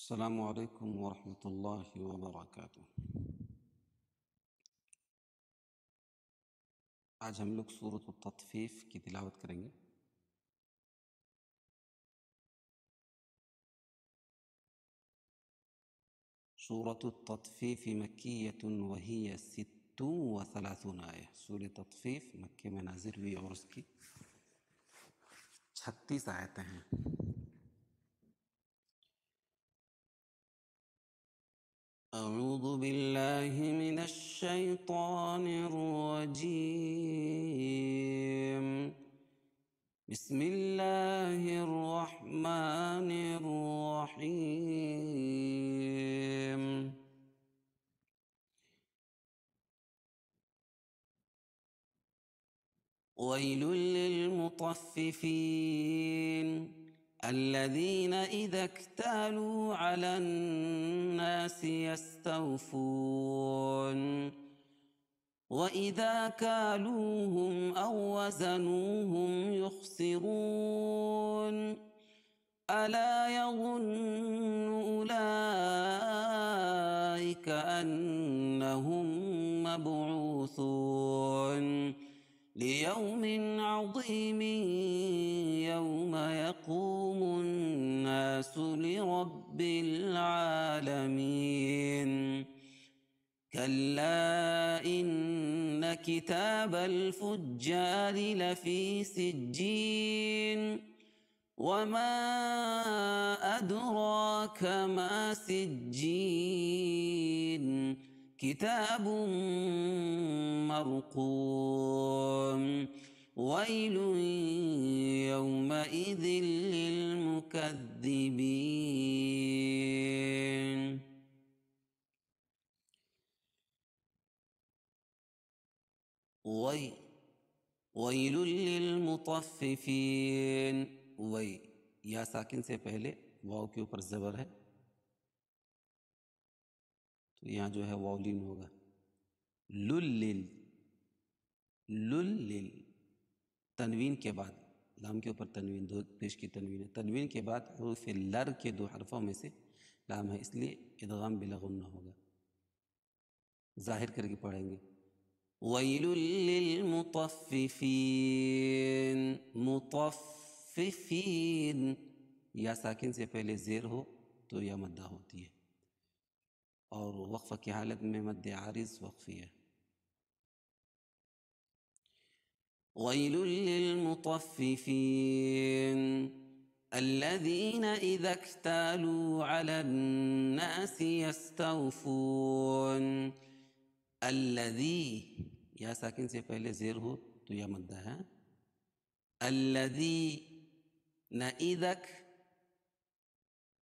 السلام علیکم ورحمۃ اللہ وبرکاتہ۔ آج ہم لوگ سورۃ التطفیف کی تلاوت کریں گے۔ سورۃ التطفیف مکیۃ وہی 36 آیہ۔ سورۃ تطفیف مکے میں نازل ہوئی اور اس کی 36 آیتیں ہیں۔ اعوذ باللہ من الشیطان الرجیم، بسم اللہ الرحمن الرحیم۔ ویل للمطففین الذین اذا اکتالوا علی الناس یستوفون وَإِذَا كَالُوهُمْ أَو وَّزَنُوهُمْ يُخْسِرُونَ أَلَا يَظُنُّ أُولَئِكَ أَنَّهُمْ مَبْعُوثُونَ لِيَوْمٍ عَظِيمٍ يَوْمَ يَقُومُ النَّاسُ لِرَبِّ الْعَالَمِينَ كلا إن كتاب الفجار لفي سجين وما أدراك ما سجين كتاب مرقوم ويل يومئذ للمكذبين۔ ویل للمطففین، وی یا ساکن سے پہلے واو کے اوپر زبر ہے تو یہاں جو ہے واولین ہوگا۔ لل تنوین کے بعد، لام کے اوپر تنوین، دو پیش کی تنوین ہے، تنوین کے بعد حروف لر کے دو حرفوں میں سے لام ہے، اس لیے ادغام بلا غنہ ہوگا۔ ظاہر کر کے پڑھیں گے ویل للمطففین، مطففین، یا ساکن سے پہلے زیر ہو تو یا مدہ ہوتی ہے، اور وقفہ کی حالت میں مد عارض وقفی ہے۔ ویل للمطففین الذین اذا اکتالوا علی الناس یستوفون، الذی، یا ساکن سے پہلے زیر ہو تو یا مدہ ہے، الذی، نہ اذک،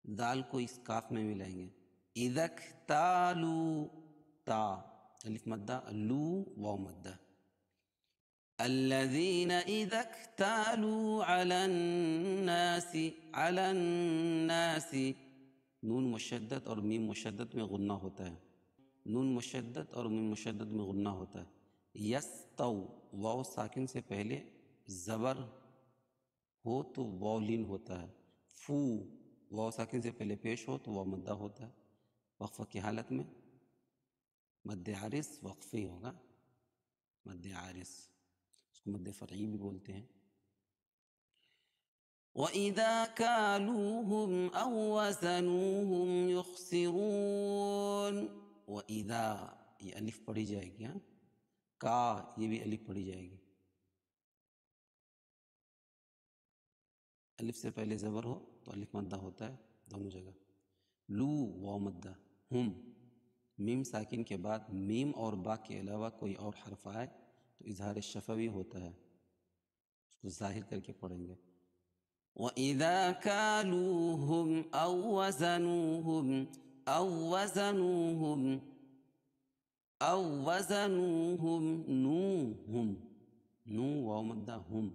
دال کو اس کاف میں ملائیں گے، اذک تالو، تا الف مدہ، لو واو مدہ، الذین اذا اکتالوا علی الناس، علی الناس، نون مشدد اور میم مشدد میں غنہ ہوتا ہے، نون مشدد اور میم مشدد میں غنہ ہوتا ہے۔ یستو، واو ساکن سے پہلے زبر ہو تو واو لین ہوتا ہے، فو، واو ساکن سے پہلے پیش ہو تو واو مدہ ہوتا ہے، وقفہ کی حالت میں مد عارض وقفی ہوگا، مد عارض، اس کو مد فرعی بھی بولتے ہیں۔ وَإِذَا كَالُوهُمْ أَوْ وَّزَنُوهُمْ يُخْسِرُونَ، وَإِذَا یہ الف پڑھی جائے گی، ہاں، کا یہ بھی الف پڑھی جائے گی، الف سے پہلے زبر ہو تو الف مدہ ہوتا ہے دونوں جگہ۔ لو واو مدہ، ہم، میم ساکن کے بعد میم اور با کے علاوہ کوئی اور حرف آئے تو اظہار شفوی ہوتا ہے، اس کو ظاہر کر کے پڑھیں گے۔ وَإِذَا كَالُوهُمْ أَوْ وَّزَنُوهُمْ، أَوْ وَّزَنُوهُمْ، أَوْ وَّزَنُوهُمْ، نو ہم، نو واو مدہ، ہم،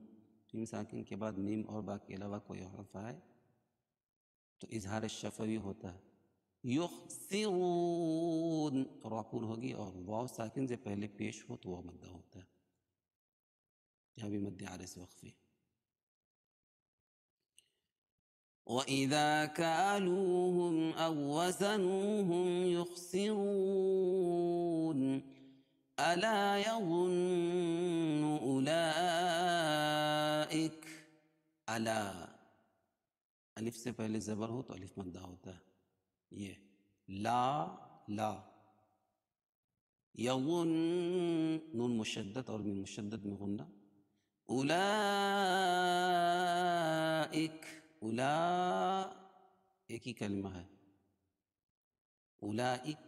میم ساکن کے بعد میم اور با کے علاوہ کوئی حرف آئے تو اظہار شفوی ہوتا ہے۔ یخسرون، راپور ہوگی اور واو ساکن سے پہلے پیش ہو تو واو مدہ ہوتا ہے، یہاں بھی مد عارض وقفی۔ وَإِذَا كَالُوهُمْ أَوْ وَّزَنُوهُمْ يُخْسِرُونَ أَلَا يَظُنُّ أُولَئِكَ ألا، الف سے پہلے زبر ہو تو الف مدہ ہوتا ہے. یہ لا لا، یظن نون مشدد اور من مشدد میں غنہ. اولئک، اولا ایک ہی کلمہ ہے. اولئک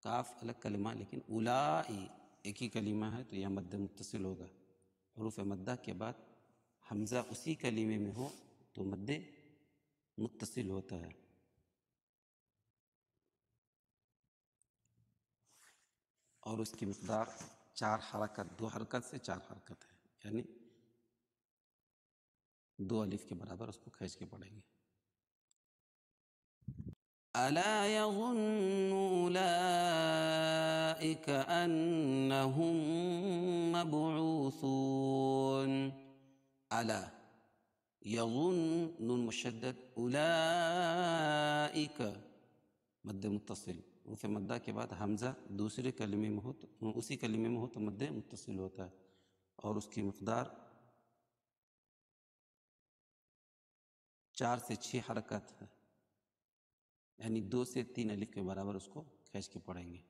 کاف الگ کلمہ لیکن اولائی ایک ہی کلمہ ہے، تو یہ مد متصل ہوگا. حروف مدہ کے بعد حمزہ اسی کلمے میں ہو تو مد متصل ہوتا ہے. اور اس کی مقدار 4 حرکت، 2 حرکت سے 4 حرکت ہے، یعنی 2 الف کے برابر اس کو کھینچ کے پڑھیں گے. ألا يظن أولئك أنهم مبعوثون. ألا يظن نون مشدد، أولئك مد متصل. وفي مدہ کے بعد حمزہ دوسرے کلمے میں ہو تو اسی کلمے میں ہو تو مد متصل ہوتا ہے. اور اس کی مقدار 4 سے 6 حرکت ہے، یعنی 2 سے 3 الف کے برابر اس کو کھینچ کے پڑھیں گے.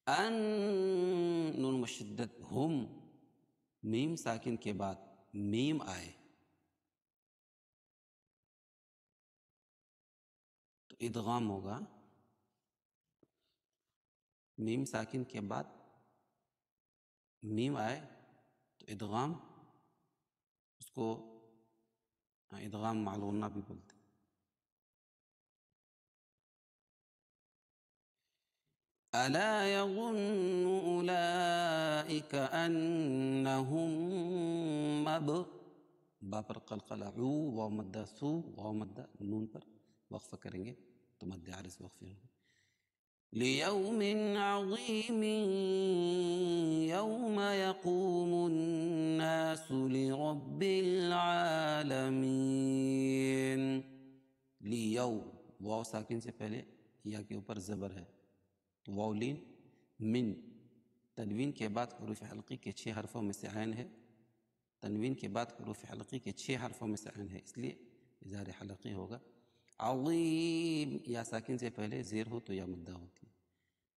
ان نون مشدد، ہم میم ساکن کے بعد میم آئے تو ادغام ہوگا. میم ساکن کے بعد میم آئے تو ادغام، اس کو ادغام مع الغنہ بھی بولتے ہیں. ألا يظن أولئك أنهم با پر قلقلہ، عو واو مدہ، سو واو مدہ، نون پر وقفہ کریں گے تو مد عارض وقفے ہوگا. لِيَوْمٍ عَظِيمٍ يَوْمَ يَقُومُ النَّاسُ لِرَبِّ الْعَالَمِينَ. لیو واو ساکن سے پہلے یا کے اوپر زبر ہے تو واو لین. من تنوین کے بعد حروف حلقی کے 6 حرفوں میں سے عین ہے. تنوین کے بعد حروف حلقی کے 6 حرفوں میں سے عین ہے، اس لیے اظہار حلقی ہوگا. عظیم یا ساکن سے پہلے زیر ہو تو یا مدہ ہوتی ہے.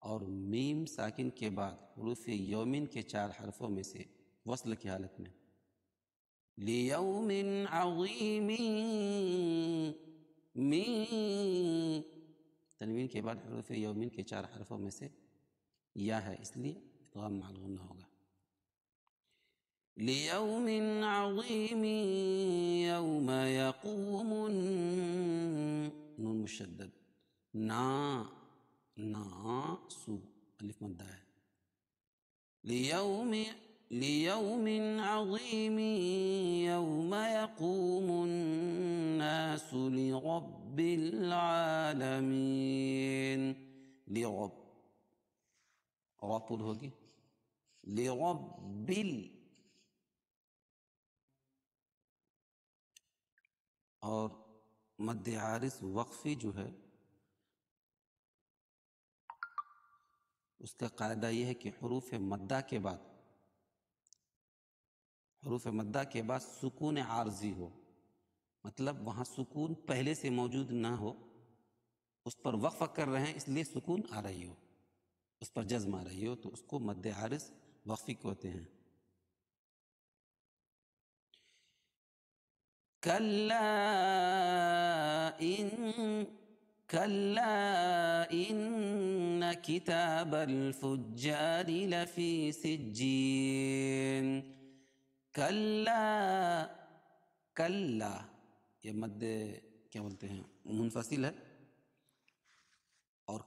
اور میم ساکن کے بعد حروف یومن کے 4 حرفوں میں سے وصل کی حالت میں لیوم عظیم، من تنوین کے بعد حروف یومن کے 4 حرفوں میں سے یا ہے، اس لیے ادغام مع الغنہ ہوگا. لیوم عظیم یوم یقوم نون مشدد، نا نا سو الف مدہ ہے. لیوم عظیم یوم یقوم الناس لرب العالمین. لرب غاپل ہوگی، لرب اور مد عارض وقفی جو ہے اس کا قاعدہ یہ ہے کہ حروف مدہ کے بعد سکون عارضی ہو، مطلب وہاں سکون پہلے سے موجود نہ ہو، اس پر وقفہ کر رہے ہیں اس لیے سکون آ رہی ہو، اس پر جزم آ رہی ہو، تو اس کو مد عارض وقفی کہتے ہیں. كلا إن كتاب الفجار لفي سجين. كلا کلا یہ مد کیا بولتے ہیں منفصل ہے، اور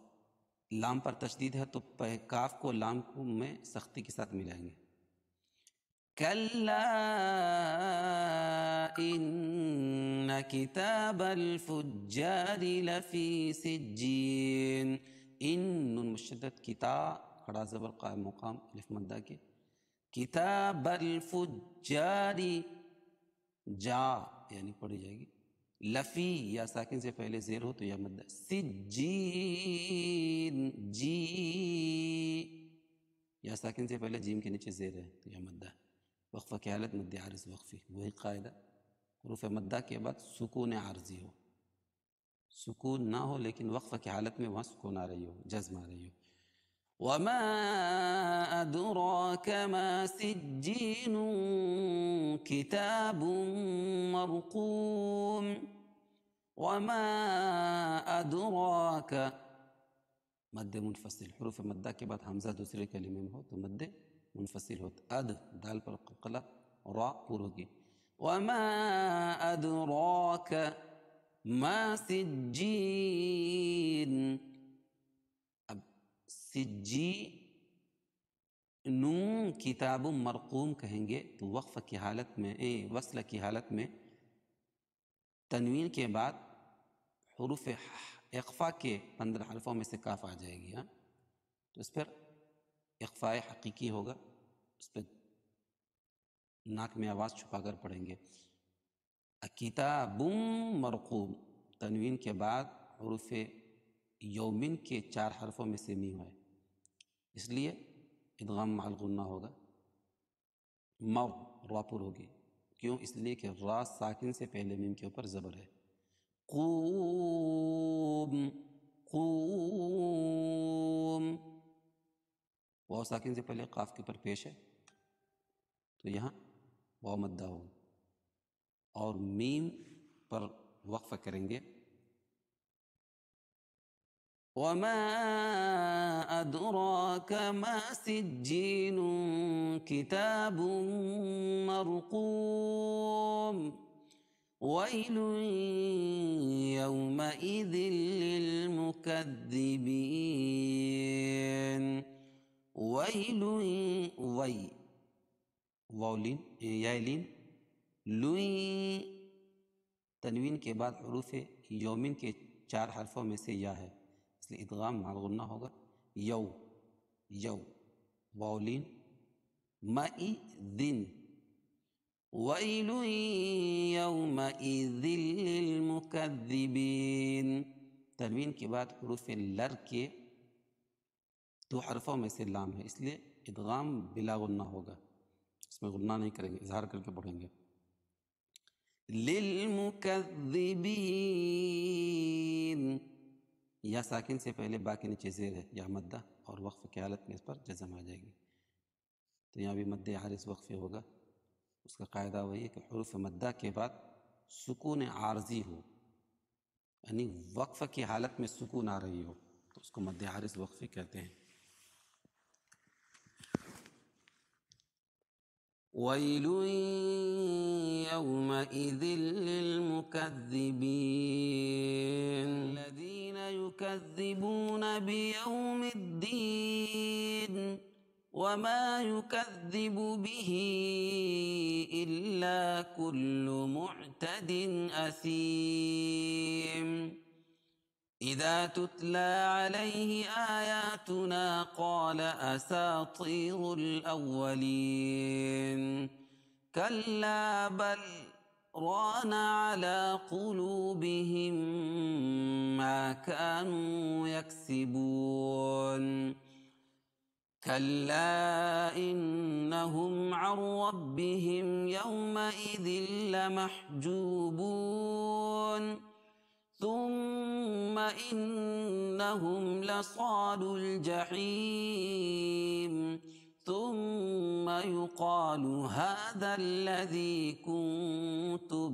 لام پر تشدید ہے تو کاف کو لام کو میں سختی کے ساتھ ملائیں گے. کلا ان کتاب الفجار لفی سجین. ان نون مشدد، کتا کھڑا زبر قائم مقام الف مدہ کے. کتاب الفجار جا یعنی پڑھی جائے گی. لفی یا ساکن سے پہلے زیر ہو تو یا مد ہے. سجین جی یا ساکن سے پہلے جیم کے نیچے زیر ہے تو یا مد ہے. وقفہ کی حالت مد عارض وقفی. وہی قاعدہ حروف مدہ کے بعد سکون عارضی ہو، سکون نہ ہو لیکن وقفہ کی حالت میں وہاں سکون آ رہی ہو، جزم آ رہی ہو. وما أدراك ما سجين كتاب مرقوم. وما أدراك مد منفصل. حروف مدہ کے بعد حمزہ دوسرے کلمے میں ہو تو مد منفصل ہوتا. اد دال پر قلقلہ را پور ہوگی. وما أدراك ما سجین. اب سجی نون کتاب مرقوم کہیں گے تو وقف کی حالت میں وصل کی حالت میں تنوین کے بعد حروف اقفا کے 15 حرفوں میں سے کاف آ جائے گی. تو اس پر اقفاء حقیقی ہوگا، اس پہ ناک میں آواز چھپا کر پڑھیں گے. کتاب مرقوم تنوین کے بعد حروف یومن کے 4 حرفوں میں سے میم ہے، اس لیے ادغام مع الغنہ ہوگا. مر را پر ہوگی. کیوں؟ اس لیے کہ را ساکن سے پہلے میم کے اوپر زبر ہے. قوم قوم واو ساکن سے پہلے قاف کے اوپر پیش ہے تو یہاں واو مدہ ہوگا اور میم پر وقفہ کریں گے. وما أدراك ما سجين كتاب مرقوم ويل يومئذ للمكذبين. ويل وي واولين یائلین لوئی تنوین کے بعد حروف یومن کے 4 حرفوں میں سے یا ہے، اس لیے ادغام مع الغنہ ہوگا. یو یو واولین مئذن. ویل یومئذ للمکذبین تنوین کے بعد حروف لر کے 2 حرفوں میں سے لام ہے، اس لیے ادغام بلا غنہ ہوگا، اس میں غنہ نہیں کریں گے، اظہار کر کے پڑھیں گے. للمکذبین یا ساکن سے پہلے با کے نیچے زیر ہے یا مدہ اور وقف کی حالت میں اس پر جزم آ جائے گی. تو یہاں بھی مد عارض وقفی ہوگا. اس کا قاعدہ وہی ہے کہ حروف مدہ کے بعد سکون عارضی ہو، یعنی وقف کی حالت میں سکون آ رہی ہو تو اس کو مد عارض وقفی کہتے ہیں. وَيْلٌ يَوْمَئِذٍ لِّلْمُكَذِّبِينَ الَّذِينَ يُكَذِّبُونَ بِيَوْمِ الدِّينِ وَمَا يُكَذِّبُ بِهِ إِلَّا كُلُّ مُعْتَدٍ أَثِيمٍ. إِذَا تُتْلَى عَلَيْهِ آيَاتُنَا قَالَ أَسَاطِيرُ الْأَوَّلِينَ. كَلَّا بَلْ رَانَ عَلَى قُلُوبِهِم مَّا كَانُوا يَكْسِبُونَ. كَلَّا إِنَّهُمْ عَن رَّبِّهِمْ يَوْمَئِذٍ لَّمَحْجُوبُونَ. ثُمَّ إِنَّهُمْ لَصَالُو الْجَحِيمِ. ثُمَّ يُقَالُ هَٰذَا الَّذِي كُنتُم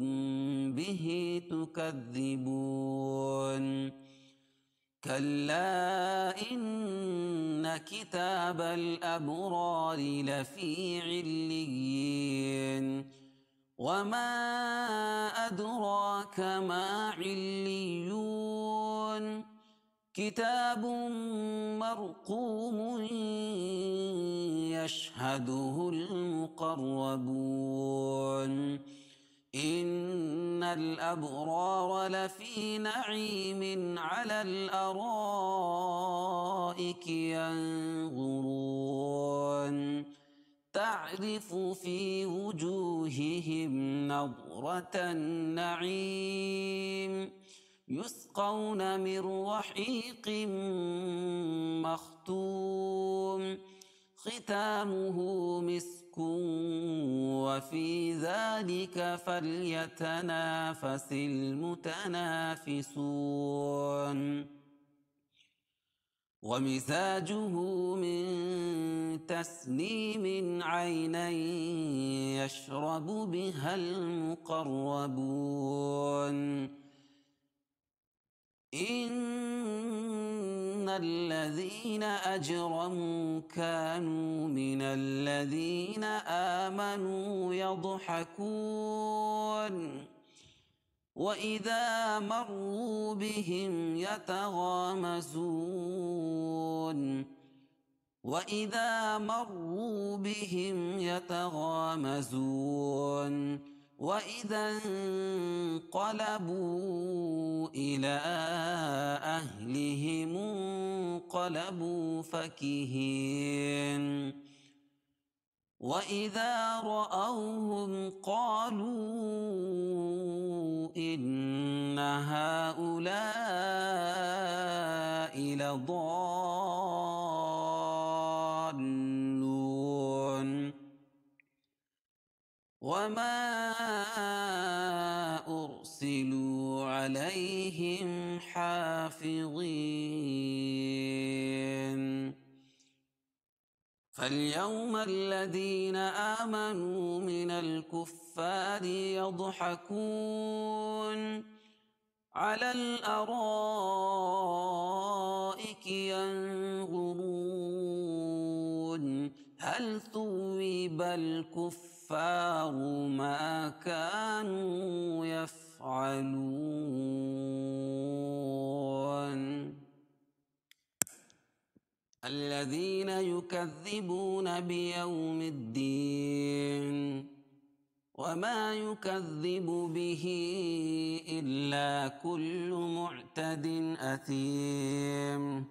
بِهِ تُكَذِّبُونَ. كَلَّا إِنَّ كِتَابَ الْأَبْرَارِ لَفِي عِلِّيِّينَ. وَمَا أَدْرَاكَ مَا عِلِّيُّونَ. كِتَابٌ مَّرْقُومٌ يَشْهَدُهُ الْمُقَرَّبُونَ. إِنَّ الْأَبْرَارَ لَفِي نَعِيمٍ عَلَى الْأَرَائِكِ يَنظُرُونَ تعرف في وجوههم نضرة النعيم يسقون من رحيق مختوم ختامه مسك وفي ذلك فليتنافس المتنافسون ومزاجه من تسنيم عينا يشرب بها المقربون إن الذين أجرموا كانوا من الذين آمنوا يضحكون وإذا مروا بهم يتغامزون وإذا انقلبوا إلى أهلهم انقلبوا فكهين وإذا رأوهم قالوا إن هؤلاء لضالون وما أرسلوا عليهم حافظين فاليوم الذين آمنوا من الكفار يضحكون على الأرائك ينظرون هل ثوب الكفار ما كانوا يفعلون الذين يكذبون بيوم الدين وما يكذب به إلا كل معتد أثيم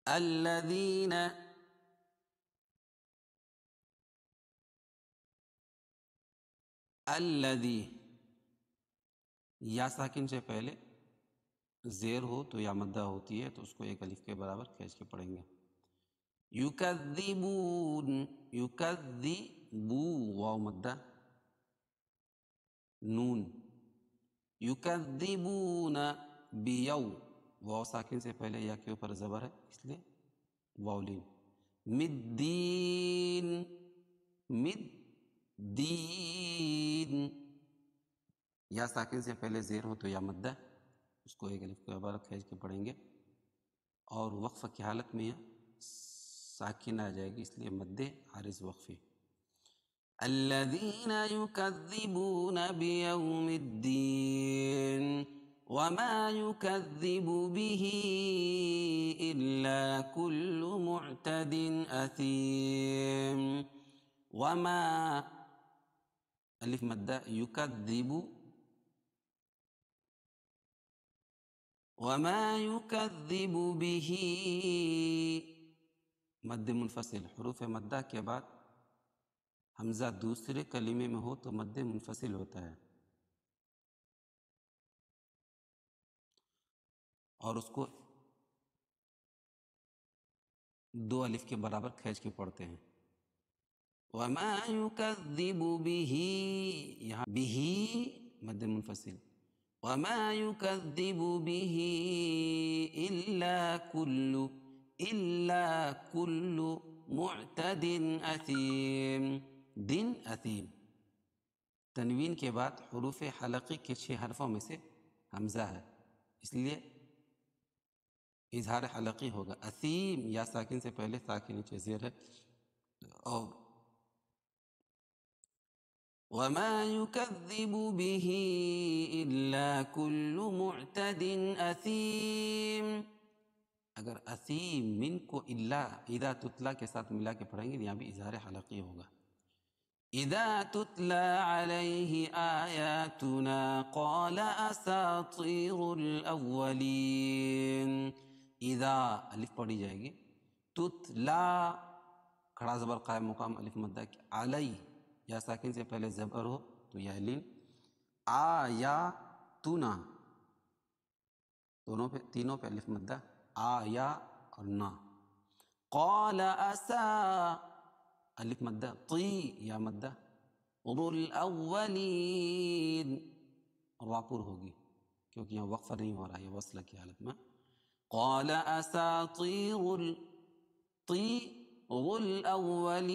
الذي یا ساکن سے پہلے زیر ہو تو یا مدہ ہوتی ہے تو اس کو ایک الف کے برابر کھینچ کے پڑھیں گے یکذبون یکذبو واو مدہ نون یکذبون بیو واو ساکن سے پہلے یا کے اوپر زبر ہے اس لیے واولین مدین مدین یا ساکن سے پہلے زیر ہو تو یا مدہ اس کو ایک الف کے برابر کھینچ کے پڑھیں گے اور وقفہ کی حالت میں یہ ساکن آ جائے گی اس لیے مد عارض وقفی الذين يكذبون بيوم الدين وما يكذب به إلا كل معتد أثيم وما ألف مدة يكذب وما يكذب به مد منفصل حروف مدہ کے بعد حمزہ دوسرے کلمے میں ہو تو مد منفصل ہوتا ہے اور اس کو دو الف کے برابر کھینچ کے پڑھتے ہیں وما يكذب به یہاں به مد منفصل وما يكذب به إلا كل معتد أثيم دن اثیم تنوین کے بعد حروف حلقی کے 6 حرفوں میں سے حمزہ ہے اس لیے اظہار حلقی ہوگا اثیم یا ساکن سے پہلے ساکن نیچے زیر ہے اور وما يكذب به إلا كل معتد أثيم اگر اثیم من کو الا اذا تتلا کے ساتھ ملا کے پڑھیں گے یہاں بھی اظہار حلقی ہوگا إذا تتلى عليه آياتنا قال أساطير الأولين. إذا الف پڑھی جائے گی، تتلا کھڑا زبر قائم مقام الف مدہ علی، یا ساکن سے پہلے زبر ہو تو یا لین، آیاتنا دونوں پہ تینوں پہ الف مدہ، آیا اور نا. قال اسا الف مدہ، طی یا مدہ، الاولین را پر ہوگی کیونکہ یہاں وقفہ نہیں ہو رہا ہے، وصل کی حالت میں. قال اساطیر الاولین،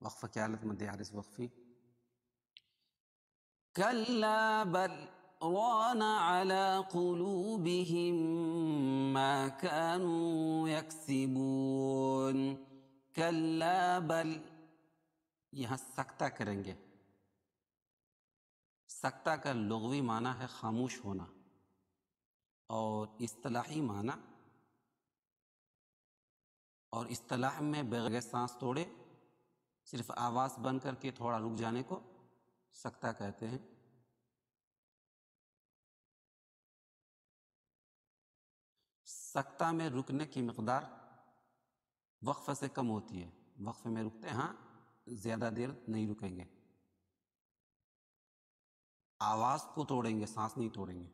وقفہ کی حالت میں حارث وقفی. کلا بل ران على قلوبهم ما كانوا يكسبون. کلا بل، یہاں سکتہ کریں گے. سکتہ کا لغوی معنی ہے خاموش ہونا، اور اصطلاحی معنی، اور اصطلاح میں بغیر سانس توڑے صرف آواز بند کر کے تھوڑا رک جانے کو سکتہ کہتے ہیں. سکتہ میں رکنے کی مقدار وقفہ سے کم ہوتی ہے. وقفے میں رکتے ہیں، ہاں زیادہ دیر نہیں رکیں گے، آواز کو توڑیں گے، سانس نہیں توڑیں گے.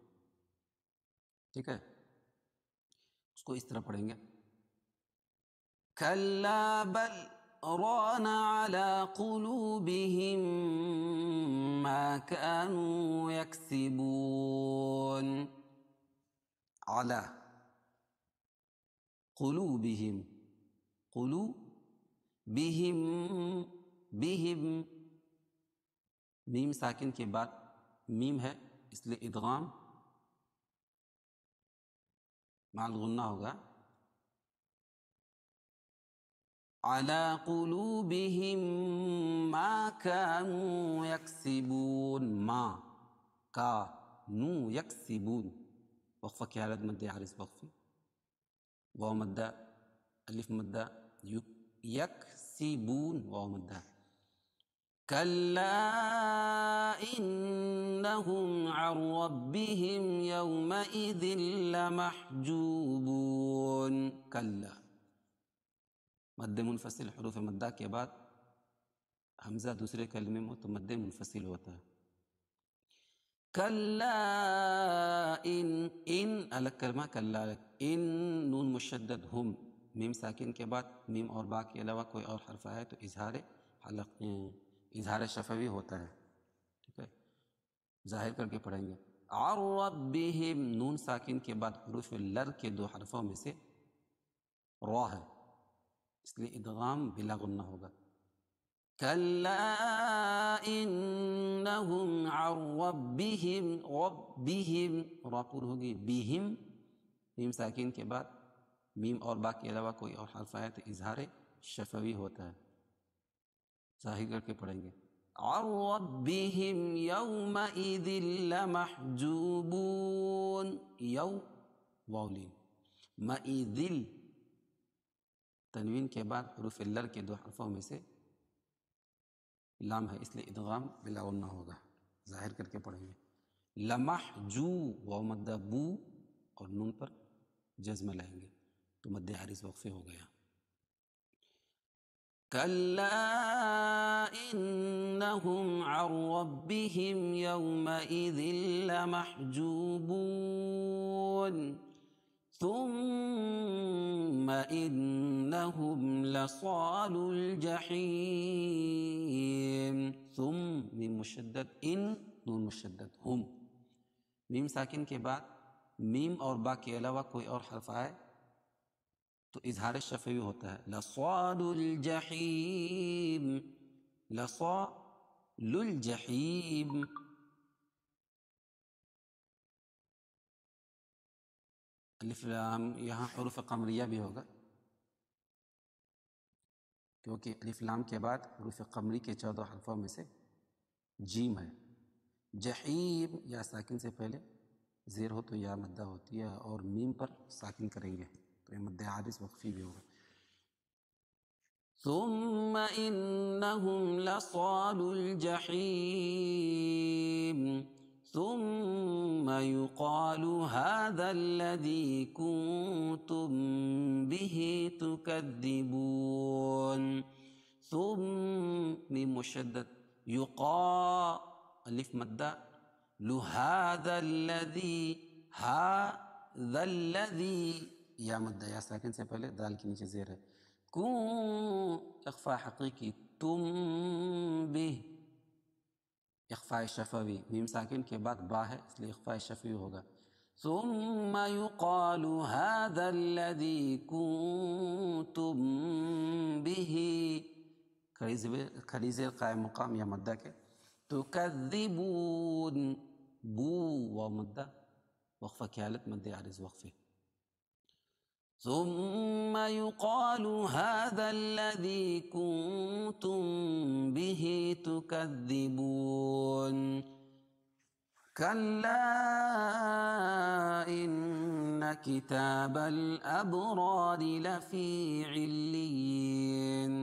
ٹھیک ہے، اس کو اس طرح پڑھیں گے. کلا بل ران على قلوبهم ما كانوا يكسبون. على قلوبهم، قلوبهم، بهم، میم ساکن کے بعد میم ہے اس لیے ادغام مع الغنہ ہوگا. على قلوبهم ما كانوا يكسبون، ما كانوا يكسبون، وقفہ کی حالت مد حارث وقفی. واو مدہ الف مدہ یکسبون، واو مدہ. کلا انہم عن ربهم یومئذ لمحجوبون. کلا مد منفصل حروف مدہ کے بعد حمزہ دوسرے کلمے میں تو مد منفصل ہوتا ہے. کلا ان الگ کلمہ، کلا الگ. ان نون مشدد، ہم میم ساکن کے بعد میم اور با کے علاوہ کوئی اور حرف آئے تو اظہار شفوی ہوتا ہے. ٹھیک ہے، ظاہر کر کے پڑھیں گے. عن ربهم، نون ساکن کے بعد حروف لر کے دو حرفوں میں سے را ہے، اس لیے ادغام بلا غنہ ہوگا. کلا انہم عن ربهم، ربهم را پر ہوگی. بہم میم ساکن کے بعد میم اور با کے علاوہ کوئی اور حرف آئے تو اظہار شفوی ہوتا ہے، ظاہر کر کے پڑھیں گے. عن ربهم یومئذ لمحجوبون، یو واو لین، مئذل تنوین کے بعد حروف لر کے دو حرفوں میں سے لام ہے، اس لیے ادغام بلا غنہ ہوگا، ظاہر کر کے پڑھیں گے. لمحجو، واو مدہ بو اور نون پر جزم لائیں گے تو مد حارث وقفے ہو گیا. کلا انہم عن ربهم یومئذ لمحجوبون ثم انہم لصال الجحیم. ثم میم مشدد، ان نون مشدد، ہم میم ساکن کے بعد میم اور با کے علاوہ کوئی اور حرف آئے تو اظہار شفوی ہوتا ہے. لصال الجحیم، لصال الجحیم. الف لام یہاں حروف قمریہ بھی ہوگا کیونکہ الف لام کے بعد حروف قمری کے 14 حرفوں میں سے جیم ہے. جحیم یا ساکن سے پہلے زیر ہو تو یا مدہ ہوتی ہے، اور میم پر ساکن کریں گے تو یہ مد حارث وقفی بھی ہوگا. ثم إنهم لصالوا الجحيم ثم يقال هذا الذي كنتم به تكذبون. ثم ميم مشدد يقا ألف مدة هذا الذي هذا الذي یا مدہ یا ساکن سے پہلے دال کے نیچے زیر ہے. کون اخفاء حقیقی تم بھی اخفاء شفوی میم ساکن کے بعد با ہے اس لیے اخفاء شفوی ہوگا. ثم يقال هذا الذي كنتم به کھڑی زیر قائم مقام یا مدہ کے تکذبون بو و مدہ وقفہ کی حالت مد عارض وقفے. ثم يقال هذا الذي كنتم به تكذبون. كلا إن كتاب الأبرار لفي عليين.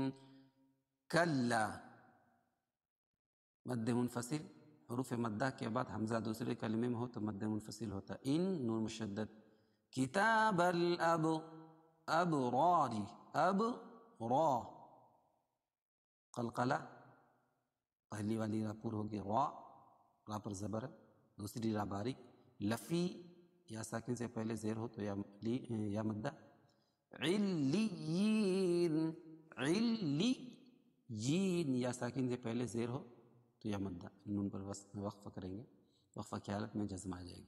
کلا مد منفصل حروف مدہ کے بعد حمزہ دوسرے کلمے میں ہو تو مد منفصل ہوتا ہے. ان نون مشدد کتاب ابرار اب را قلقلہ پہلی والی را پور ہوگی را پر زبر دوسری را باریک. لفی یا ساکن سے پہلے زیر ہو تو یا مدہ. علیین علیین یا ساکن سے پہلے زیر ہو تو یا مدہ. نون پر وقفہ کریں گے وقفہ کی حالت میں جزم آ جائے گی.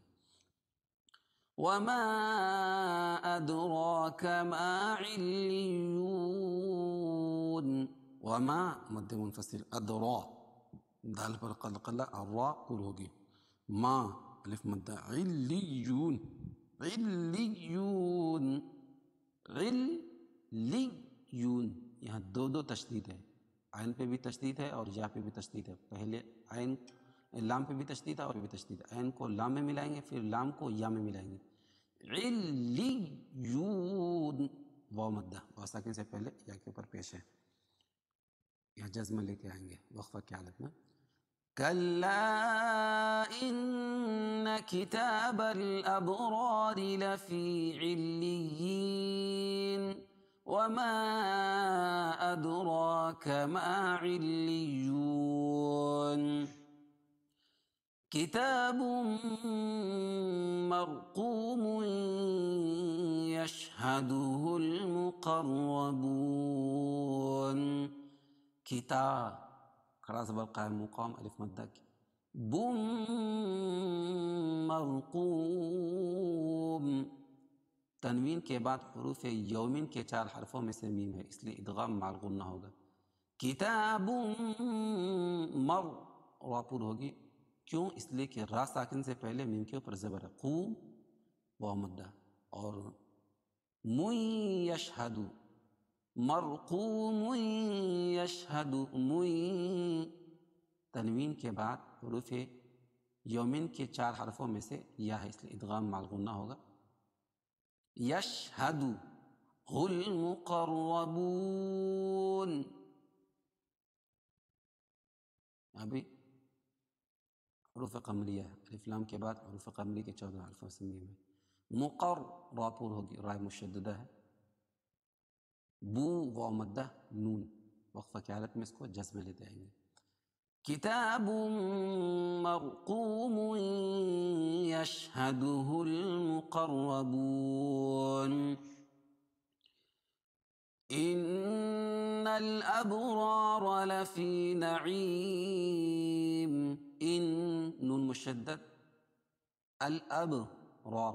وما أدراك ما عليون. وما مد منفصل ادرا دال پر قلقلہ الراء پور ہوگی. ما الف مدہ علیون علیون علیون یہاں دو تشدید ہے. عین پہ بھی تشدید ہے اور یا پہ بھی تشدید ہے. پہلے عین لام پہ بھی تشدید ہے اور بھی تشدید ہے. عین کو لام میں ملائیں گے پھر لام کو یا میں ملائیں گے. علیون واو مدہ واو ساکن سے پہلے یا کے اوپر پیش ہے. یہ جزم لے کے آئیں گے وقفہ کی حالت میں. کلا ان کتاب الابرار لفی علیین وما ادراک ما علیون. کتاب مرقوم یشہدہ المقربون. کتاب کھڑا زبر قائم مقام الف مدہ کی بم مرقوم تنوین کے بعد حروف یومین کے 4 حرفوں میں سے میم ہے اس لیے ادغام مع الغنہ ہوگا. کتاب مر را پور ہوگی. کیوں؟ اس لیے کہ را ساکن سے پہلے میم کے اوپر زبر ہے. قو واو مدہ اور من یشہد مرقوم یشہد من تنوین کے بعد حروف یومین کے 4 حرفوں میں سے یا ہے اس لیے ادغام مع الغنہ ہوگا. یشہد المقربون. ابھی حروف قمریہ الف لام کے بعد حروف قمری کے 14 حرفوں سے میم ہے. مقر را پور ہوگی رائے مشددہ ہے. بو واو مدہ نون وقفہ کی حالت میں اس کو جزم لیتے آئیں گے. کتاب مرقوم یشہدہ المقربون. ان الابرار لفی نعیم. ان نون مشدد الابرار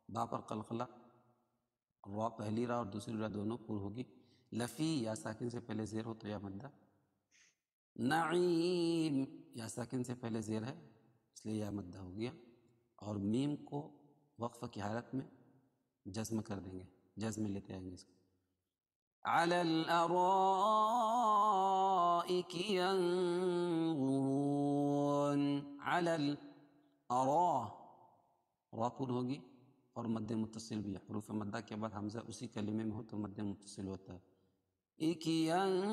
با پر قلقلہ را پہلی را اور دوسری را دونوں پور ہوگی. لفی یا ساکن سے پہلے زیر ہو تو یا مدہ. نعیم یا ساکن سے پہلے زیر ہے اس لیے یا مدہ ہو گیا اور میم کو وقفہ کی حالت میں جزم کر دیں گے جزم لیتے آئیں گے اس کو. علی الارائک ینظرون. علی الارا را پور ہوگی اور مد متصل بھی ہے. حروف مدہ کے بعد حمزہ اسی کلمے میں ہو تو مد متصل ہوتا ہے. ينظرون.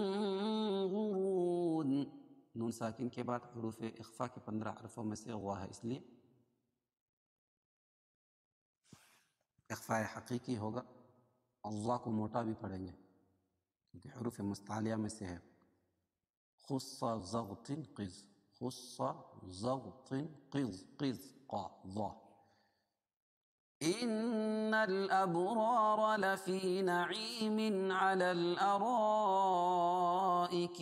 نون ساکن کے بعد حروف اخفا کے 15 حرفوں میں سے غوا ہے، اس لیے اخفاء حقیقی ہوگا. اللہ کو موٹا بھی پڑھیں گے کیونکہ حروف مستعلیہ میں سے ہے. خص ضغط قز، خص ضغط قز، قز قا ضا. ان الابرار لفی نعیم علی الارائک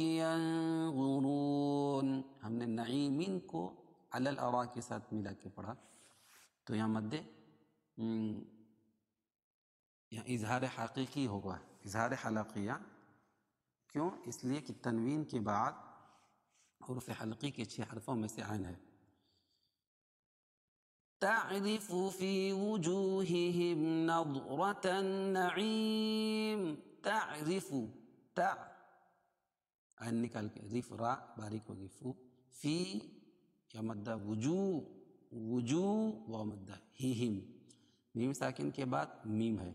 ینظرون. ہم نے نعیمین کو علی الارائک کے ساتھ ملا کے پڑھا، تو یہاں مد یہاں اظہار حقیقی ہوگا، اظہار حلقیہ. کیوں؟ اس لیے کہ تنوین کے بعد حروف حلقی کے 6 حرفوں میں سے عین ہے. تعرف فی وجوہہم نضرۃ النعیم. تعرف، تا عین نکال کے رف را باریک ہوگی، فو فی یا مدہ وجو، وجو و مدہ ہم. میم ساکن کے بعد میم ہے،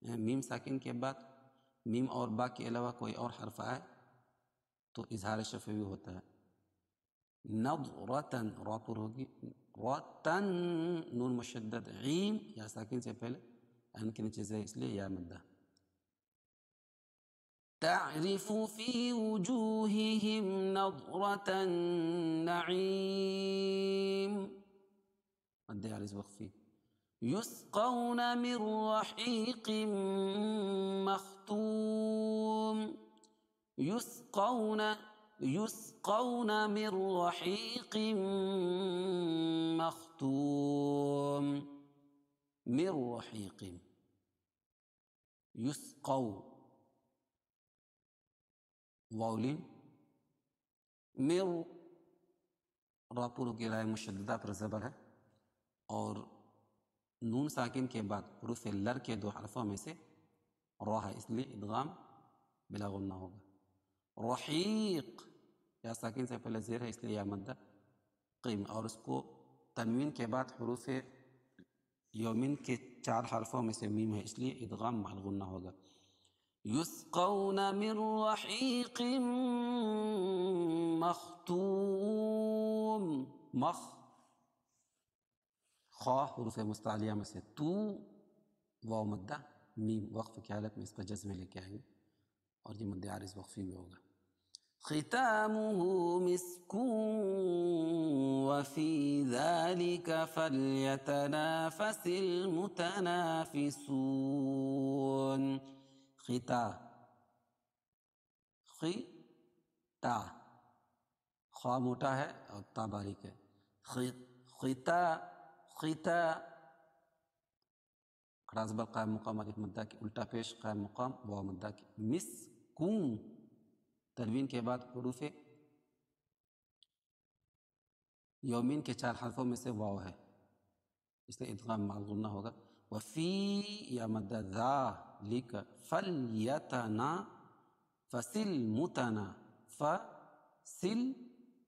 میم ساکن کے بعد میم اور با کے علاوہ کوئی اور حرف آئے تو اظہار شفوی ہوتا ہے. نضرتن را پر ہوگی، رتن نون مشدد عین یا ساکن سے پہلے عین کے نیچے سے، اس لیے یا مدہ. تعرف فی وجوہہم نضرۃ النعیم. مد عارض وقفی. یسقون من رحیق مختوم. یسقون من رحیق مختوم. من رحیق یسقو واولین مر راپور کی رائے مشددہ پر زبر ہے، اور نون ساکن کے بعد حروف لر کے 2 حرفوں میں سے را ہے، اس لیے ادغام بلا غنہ ہوگا. رحیق یا ساکن سے پہلے زیر ہے، اس لیے یا مدہ قیم، اور اس کو تنوین کے بعد حروف یومین کے 4 حرفوں میں سے میم ہے، اس لیے ادغام مع الغنہ ہوگا. یسقون من رحیق مختوم. مخ خواہ حروف مستعلیہ میں سے، تو واو مدہ میم، وقف کی حالت میں اس پر جزم لے کے آئیں گے، اور یہ مد عارض وقفی میں ہوگا. ختامہ مسک وفی ذلک فلیتنافس المتنافسون. خطا، خطا، خواہ موٹا ہے اور تا باریک ہے. خطا، خطا کھڑا زبر قائم مقام الف مدہ کی الٹا پیش قائم مقام واو مدہ کی. مسکون تنوین کے بعد حروف یومین کے 4 حرفوں میں سے واو ہے، اس لیے ادغام مع الغنہ ہوگا. وفی یا مدہ ذالک فلیتنافس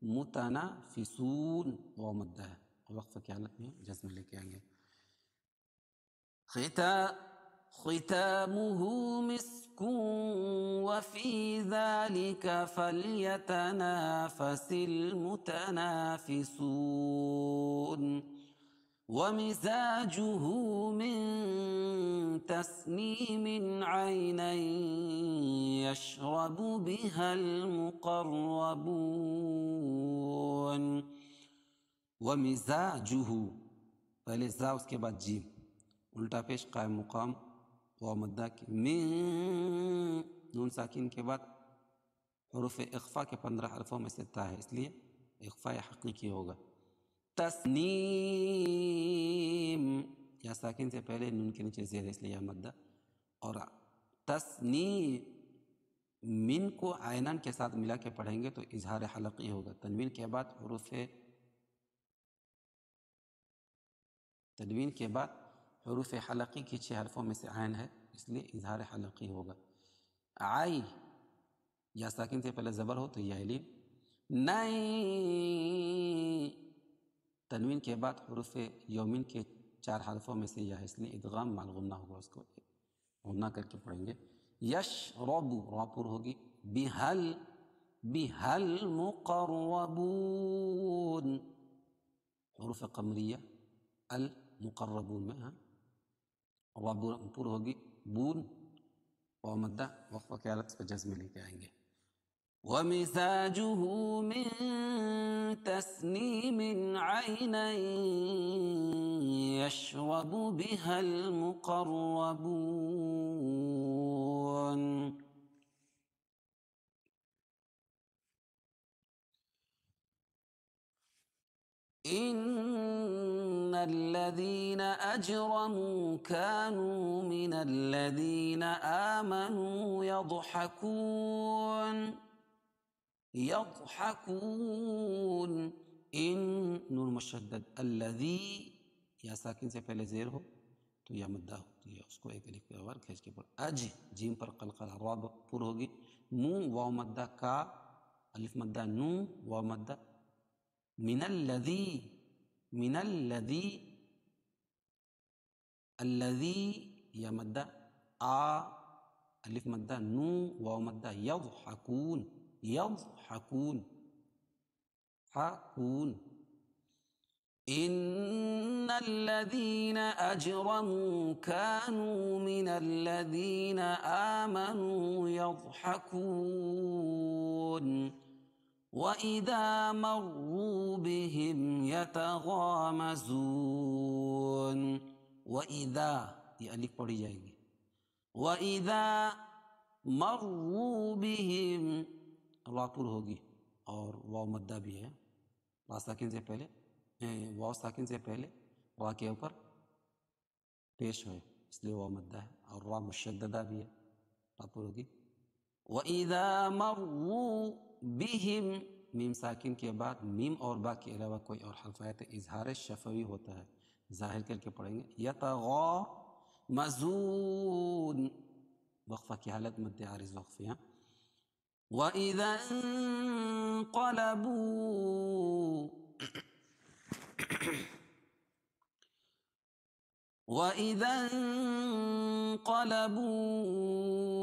المتنافسون واو مدہ ہے، وقف کی حالت میں جزم لے کے آئیں گے. ختامہ مسک وفی ذلک فلیتنافس المتنافسون. ومزاجه من تسنیم عینا یشرب بها المقربون. ومزاجه پہلے زا اس کے بعد جیم، الٹا پیش قائم مقام واو مدہ کی. من نون ساکن کے بعد حروف اخفا کے 15 حرفوں میں سے تا ہے، اس لیے اخفاء حقیقی ہوگا. تسنیم یا ساکن سے پہلے نون کے نیچے زیر ہے، اس لیے یا مدہ. اور تسنیم من کو عینان کے ساتھ ملا کے پڑھیں گے تو اظہار حلقی ہوگا. تنوین کے بعد حروف حلقی کی 6 حرفوں میں سے عین ہے، اس لیے اظہار حلقی ہوگا. عی یا ساکن سے پہلے زبر ہو تو یا لین. نئی تنوین کے بعد حروف یومین کے 4 حرفوں میں سے یا ہے، اس لیے ادغام مع الغنہ ہوگا، اس کو غنہ کر کے پڑھیں گے. یشرب را پر ہوگی، بہل بہل مقربون، حروف قمریہ المقربون میں را پر ہوگی، بون و مدہ وقفہ کے حالت پہ جزم لے کے آئیں گے۔ ومزاجه من تسنیم عینا یشرب بها المقربون۔ ان الذين اجرموا كانوا من الذين آمنوا يضحكون ان نون مشدد، الذی یا ساکن سے پہلے زیر ہو تو یا مدہ ہوتی ہے، اس کو ایک الف پر کھینچ کے پڑھ، اج جیم پر قلقلہ، را پر ہوگی، منہ واو مدہ، کا الف مدہ، نو واو مدہ، من الذی الذی یا مدہ، آ الف مدہ، نو واو مدہ، یضحکون حکون۔ ان الذین اجرموا كانوا من الذین آمنوا يضحكون وَإِذَا مَرُّوا بِهِمْ يَتَغَامَزُونَ، وَإِذَا یہ الف پڑھی جائے گی، وَإِذَا مَرُّوا بِهِمْ را پر ہوگی اور واو مدہ بھی ہے، را ساکن سے پہلے، واو ساکن سے پہلے را کے اوپر پیش ہے اس لیے واو مدہ ہے، اور را مشددہ بھی ہے، را پر ہوگی، وَإِذَا مَرُّوا بِهِمْ میم ساکن کے بعد میم اور با کے علاوہ کوئی اور حرف آئے تو اظہار شفوی ہوتا ہے، ظاہر کر کے پڑھیں گے، یتغامزون وقفہ کی حالت مد عارض وقفی ہیں۔ وَإِذَا انقلبوا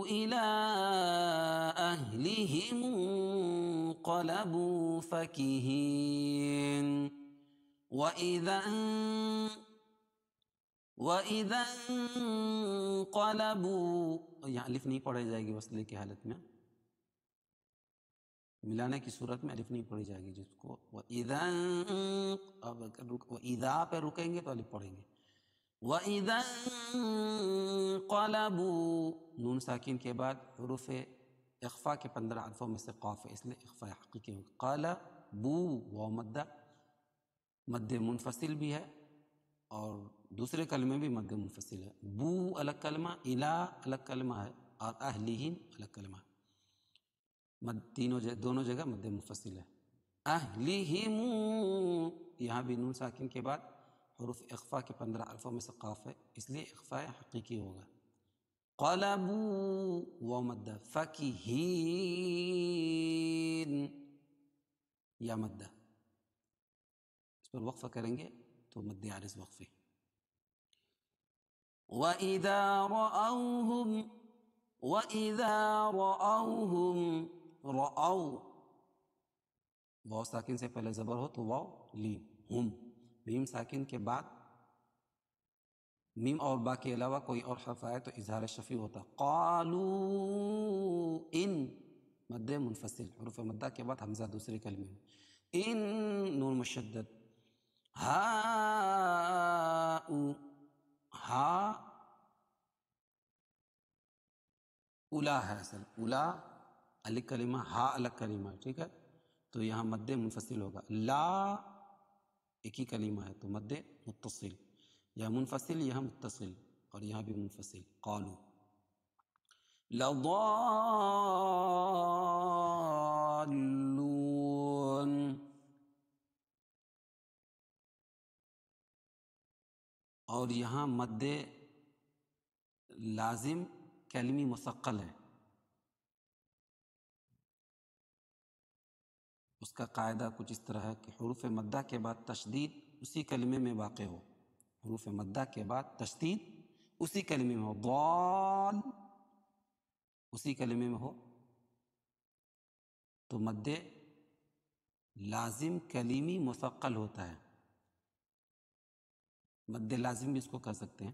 إِلَىٰ أَهْلِهِمُ انقلبوا فَكِهِينَ، وَإِذَا انقلبوا یہاں الف نہیں پڑھی جائے گی وصلے کی حالت میں، ملانے کی صورت میں الف نہیں پڑھی جائے گی، جس کو وَإِذَا پہ رکیں گے تو الف پڑھیں گے، وَإِذَا انقلبوا نون ساکن کے بعد حروف اخفا کے 15 حرفوں میں سے قاف ہے، اس لیے اخفا حقیقی ہوگا، قلبو واو مدہ، مد منفصل بھی ہے اور دوسرے کلمے بھی مد منفصل ہے، بو الگ کلمہ، الا الگ کلمہ ہے، اور اہلہم الگ کلمہ ہے، دونوں جگہ مد منفصل ہے، اہلہم یہاں بھی نون ساکن کے بعد حروف اخفا کے 15 حرفوں میں سے قاف ہے، اس لیے اخفا حقیقی ہوگا، قلبو واو مدہ، فَكِهِينَ یا مدہ، اس پر وقفہ کریں گے تو مد عارض وقفی۔ وَإِذَا رَأَوْهُمْ رَأَوْا واو ساکن سے پہلے زبر ہو تو واو لین، ہم میم ساکن کے بعد میم اور با کے علاوہ کوئی اور حرف آئے تو اظہار شفیع ہوتا، قالوا ان مد منفصل، حروف مدہ کے بعد حمزہ دوسرے کلمے میں، ان نون مشدد، ہا اولا ہے، اصل اولا الگ کلمہ، ہا الگ کلمہ، ٹھیک ہے، تو یہاں مد منفصل ہوگا، لا ایک ہی کلمہ ہے تو مد متصل، یا منفصل یہاں متصل اور یہاں بھی منفصل، قالو لضالون، اور یہاں مد لازم کلمی مثقل ہے، اس کا قاعدہ کچھ اس طرح ہے کہ حروف مدہ کے بعد تشدید اسی کلمے میں واقع ہو، حروف مدہ کے بعد تشدید اسی کلمے میں ہو، ضال اسی کلمے میں ہو تو مد لازم کلیمی مثقل ہوتا ہے. مد لازم بھی اس کو کر سکتے ہیں،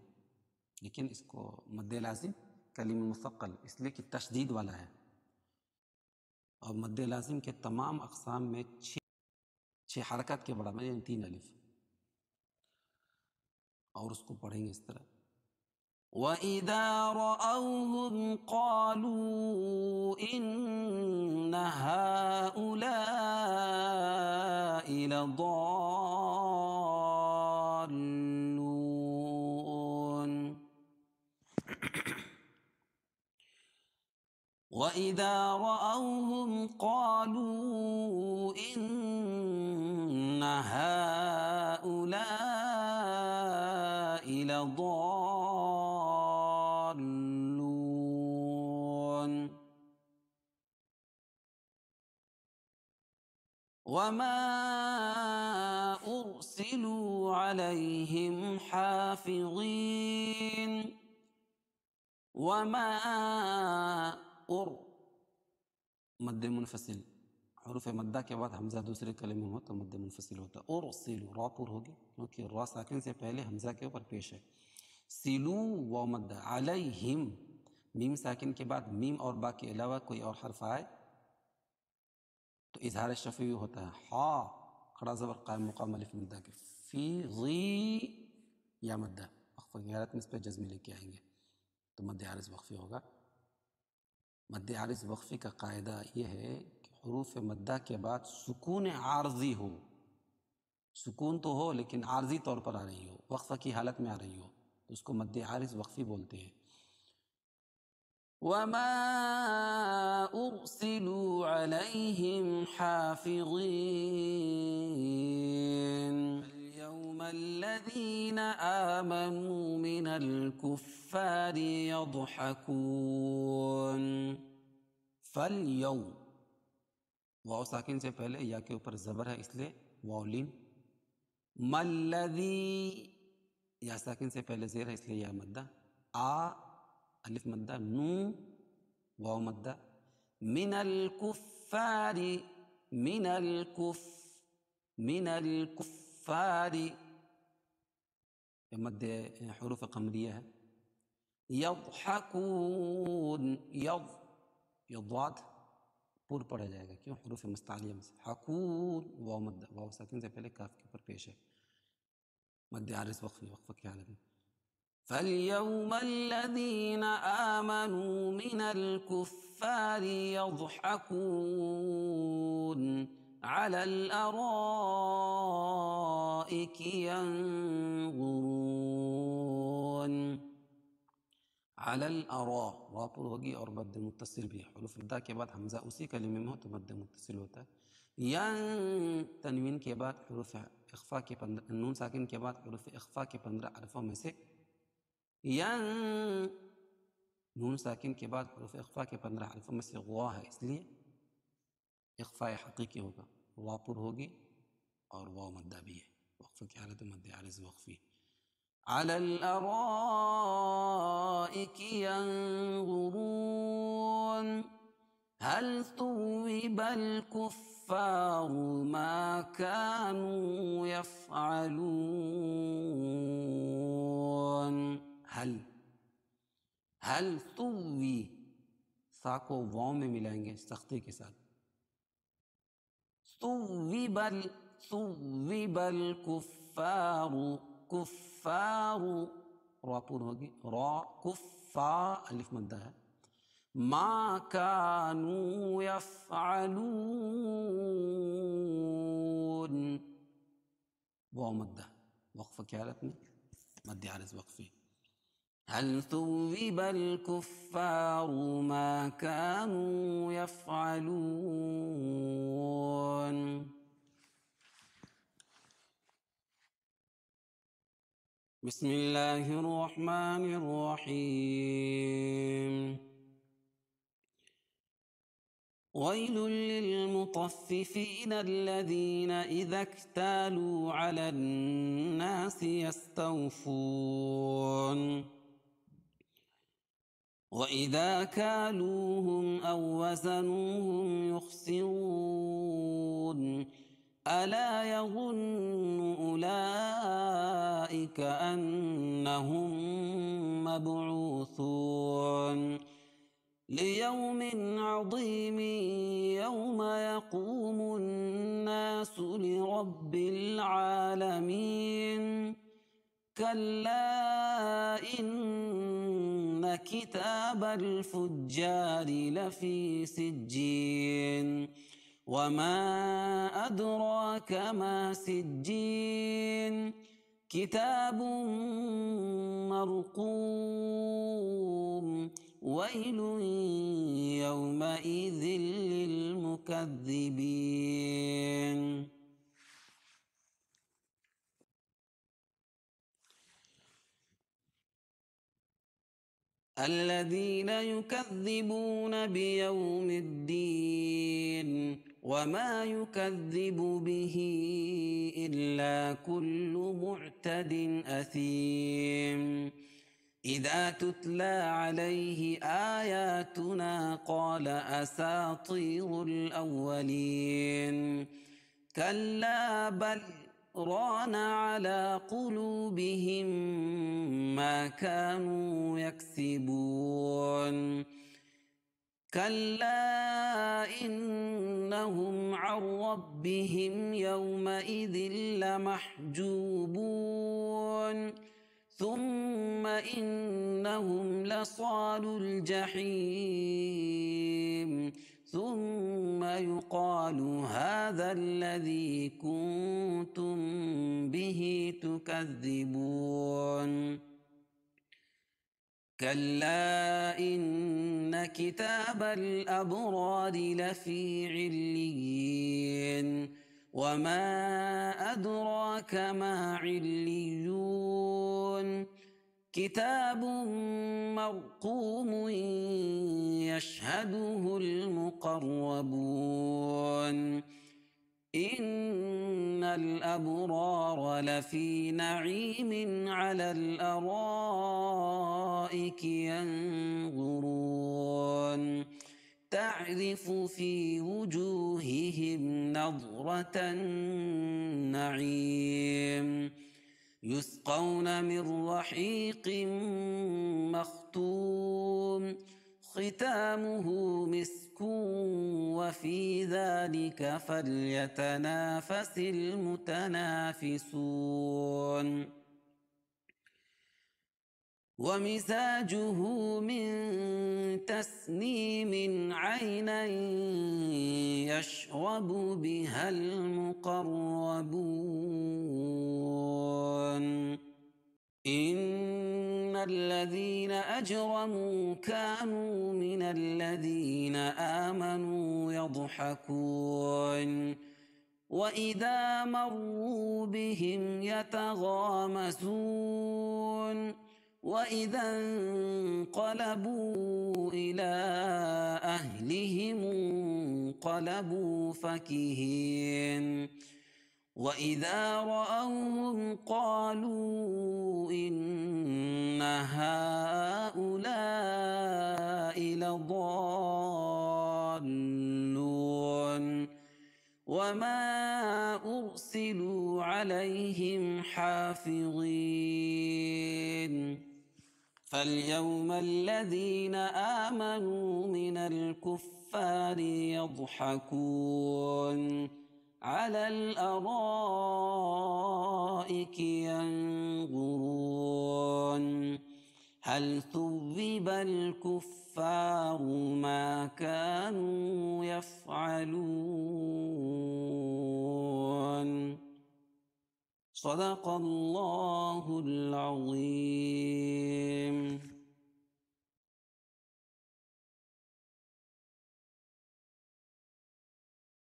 لیکن اس کو مد لازم کلیمی مثقل اس لیے کہ تشدید والا ہے. اور مد لازم کے تمام اقسام میں چھ حرکت کے برابر یعنی 3 الف. اور اس کو پڑھیں گے اس طرح: وَإِذَا رَأَوْهُمْ قَالُوا إِنَّ هَٰؤُلَاءِ لَضَالُّونَ. وَإِذَا رَأَوْهُمْ قَالُوا إِنَّ هَٰؤُلَاءِ لَضَالُّونَ. وَمَا أُرْسِلُوا عَلَيْهِمْ حَافِظِينَ. وَمَا مد منفصل، حروف مدہ کے بعد حمزہ دوسرے کلمے ہو تو مد منفصل ہوتا ہے. ارسلو را پر ہوگی کیونکہ را ساکن سے پہلے حمزہ کے اوپر پیش ہے. سلو واو مدہ، علیہم میم ساکن کے بعد میم اور با کے علاوہ کوئی اور حرف آئے تو اظہار شفوی ہوتا ہے. ہا کھڑا زبر قائم مقام الف مدہ کے. فی غی یا مدہ وقفہ کی حالت میں اس پہ جزمی لے کے آئیں گے تو مد عارض وقفی ہوگا. مد عارض وقفی کا قاعدہ یہ ہے کہ حروف مدہ کے بعد سکون عارضی ہو. سکون تو ہو لیکن عارضی طور پر آ رہی ہو، وقفہ کی حالت میں آ رہی ہو تو اس کو مد عارض وقفی بولتے ہیں. وَمَا أُرْسِلُوا عَلَيْهِمْ حَافِظِينَ. الْيَوْمَ الَّذِينَ آمَنُوا مِنَ الْكُفَّارِ يَضْحَكُونَ. فَالْيَوْمَ واو ساکن سے پہلے یا کے اوپر زبر ہے اس لیے واو لین. مَلَّذِي یا ساکن سے پہلے زیر ہے اس لیے یا مدہ. آ الف مدہ، نو واو مدہ. من الکفار، من الکفار مد حروف قمریہ ہے. یضحکون، یضاد پور پڑھا جائے گا کیوں حروف مستعلیہ میں سے. حکون واو مدہ، واو ساکن سے پہلے کاف کے اوپر پیش ہے. مد عارض وقفی وقفہ کی حالت میں. فَالْيَوْمَ الَّذِينَ آمَنُوا مِنَ الْكُفَّارِ يَضْحَكُونَ عَلَى الْأَرَائِكِ يَنظُرُونَ. عَلَى الْأَرَا را پر ہوگی اور مد متصل بھی. حروف مدہ کے بعد حمزہ اسی کلمے میں ہو تو مد متصل ہوتا ہے. تنوین کے بعد حروف اخفا کے نون ساکن کے بعد حروف اخفا کے 15 حرفوں میں سے نون ساکن کے بعد حروف اخفا کے 15 حرفوں میں سے غوا ہے اس لیے اخفاء حقیقی ہوگا. وا پر ہوگی اور واو مدہ بھی ہے. وقفہ کی حالت مد عارض وقفی. عَلَى الْأَرَائِكِ يَنظُرُونَ هَلْ ثُوِّبَ الْكُفَّارُ مَا كَانُوا يَفْعَلُونَ. ہل ثوّی سا کو واو میں ملائیں گے سختی کے ساتھ. ثُوِّبَ الْكُفَّارُ، کفار را پر ہوگی. را کفا الف مدہ ہے. ما كانوا يفعلون واو مدہ وقفہ کی حالت میں مد عارض وقفی. هل ثوب الكفار ما كانوا يفعلون. بسم الله الرحمن الرحيم. ويل للمطففين الذين إذا اكتالوا على الناس يستوفون. وإذا كالوهم أو وزنوهم يخسرون ألا يظن أولئك أنهم مبعوثون ليوم عظيم يوم يقوم الناس لرب العالمين كلا إن كتاب الفجار لفي سجين وما أدراك ما سجين كتاب مرقوم ويل يومئذ للمكذبين الذين يكذبون بيوم الدين وما يكذب به إلا كل معتد أثيم إذا تتلى عليه آياتنا قال أساطير الأولين كلا بل ران على قلوبهم ما كانوا يكسبون كلا إنهم عن ربهم يومئذ لمحجوبون ثم إنهم لصالو الجحيم ثم يقال هذا الذي كنتم به تكذبون كلا إن كتاب الأبرار لفي عليين وما أدراك ما عليون كتاب مرقوم يشهده المقربون إن الأبرار لفي نعيم على الأرائك ينظرون تعرف في وجوههم نضرة النعيم يسقون من رحيق مختوم ختامه مسك وفي ذلك فليتنافس المتنافسون ومزاجه من تسنيم عينا يشرب بها المقربون إن الذين أجرموا كانوا من الذين آمنوا يضحكون وإذا مروا بهم يتغامزون وإذا انقلبوا إلى أهلهم انقلبوا فكهين وإذا رأوهم قالوا إن هؤلاء لضالون وما أرسلوا عليهم حافظين فاليوم الذين آمنوا من الكفار يضحكون على الأرائك ينظرون هل ثوب الكفار ما كانوا يفعلون صدق الله العظيم.